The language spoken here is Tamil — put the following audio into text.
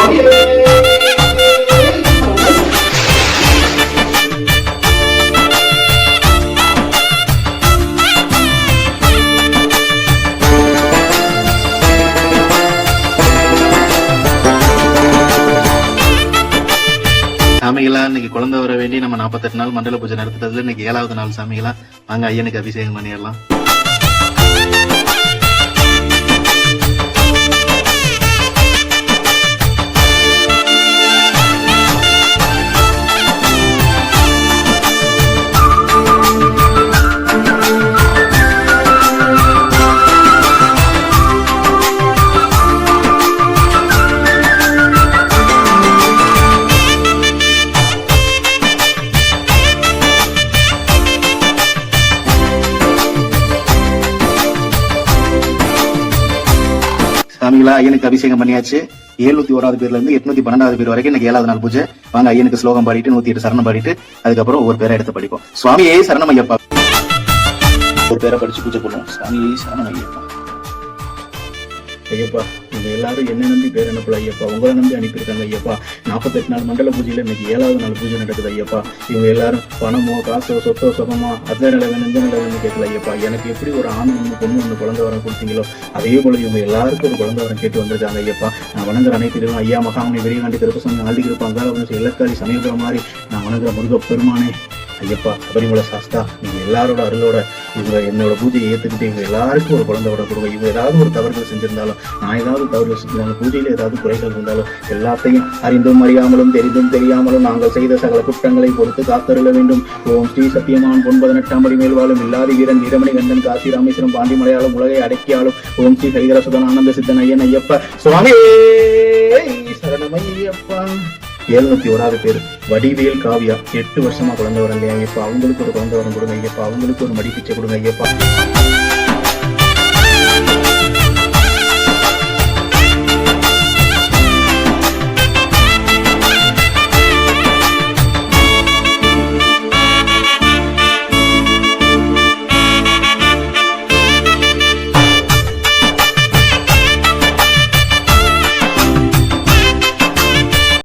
சாமிகளா இன்னைக்கு குழந்தை வர வேண்டி நம்ம 48 நாள் மண்டல பூஜை நடத்துறதுல இன்னைக்கு 7வது நாள் சாமிகளா. வாங்க ஐயனுக்கு அபிஷேகம் பண்ணிடலாம். சாமிகளா ஐயனுக்கு அபிஷேகம் பண்ணியாச்சு. 701வது பேர்ல இருந்து 812வது பேர் வரைக்கும் இன்னைக்கு 7வது நாள் பூஜை. வாங்க ஐயனுக்கு ஸ்லோகம் பாடிட்டு 108 சரணம் பாடிட்டு அதுக்கப்புறம் ஒவ்வொரு பேரை எடுத்து படிப்போம். சுவாமியே சரணம் ஐயப்பா. ஒரு பேரை படிச்சு பூஜை பண்ணுவோம். சுவாமியே சரணம் ஐயப்பா. ஐயப்பா நீங்க எல்லாரும் என்ன நம்பி பேர் அனுப்பல ஐயப்பா, உங்களை நம்பி அனுப்பியிருக்காங்க ஐயப்பா. 48 நாள் மண்டல பூஜையில இன்னைக்கு 7வது நாள் பூஜை நடக்குது ஐயப்பா. இவங்க எல்லாரும் பணமோ காசோ சொத்தோ சுகமோ அந்த நிலவன் இந்த நிலவன் கேட்கல ஐயப்பா. எனக்கு எப்படி ஒரு ஆண் ஒண்ணு பொண்ணு ஒண்ணு குழந்தை வரம் கொடுத்தீங்களோ அதே போல இவங்க எல்லாருக்கும் ஒரு குழந்தை வரம் கேட்டு வந்திருக்காங்க ஐயப்பா. நான் வணங்குற அனைத்து ஐயா மகாமணி வெறியாண்டி திருப்பசங்க ஆண்டி கிருப்பா அங்காள இலக்காரி சமயபுர மாதிரி நான் வணங்குற முருக பெருமானே ஐயப்பா. சபரிமலை சாஸ்தா நீங்க எல்லாரோட அருளோட இவங்க என்னோட பூஜையை ஏத்துக்கிட்டு இவங்க எல்லாருக்கும் ஒரு குழந்தை வர கொடுங்க. இவங்க ஏதாவது ஒரு தவறுகள் செஞ்சிருந்தாலும் நான் ஏதாவது தவறுகள் செஞ்சிருந்தாலும் பூஜையில ஏதாவது குறைகள் இருந்தாலும் எல்லாத்தையும் அறிந்தும் அறியாமலும் தெரிந்தும் தெரியாமலும் நாங்கள் செய்த சகல குற்றங்களை பொறுத்து காத்தருள வேண்டும். ஓம் ஸ்ரீ சத்தியமான் 18 படி மேல் வாழும் இல்லாத வீரன் வீரமணி கண்டன் காசி ராமேஸ்வரம் பாண்டி மலையாளம் உலகை அடக்கியாலும் ஓம் ஸ்ரீ ஹரிகர சுதன் ஆனந்த சித்தன் ஐயன் ஐயப்பா. சுவாமி சரணமையப்பா. 701வது பேர் வடிவேல் காவியா. 8 வருஷமா குழந்தை வரலையா ஐயப்பா. அவங்களுக்கு ஒரு குழந்தை வரம் கொடுங்க ஐயப்பா. அவங்களுக்கு ஒரு மடி பிச்சை கொடுங்க ஐயப்பா.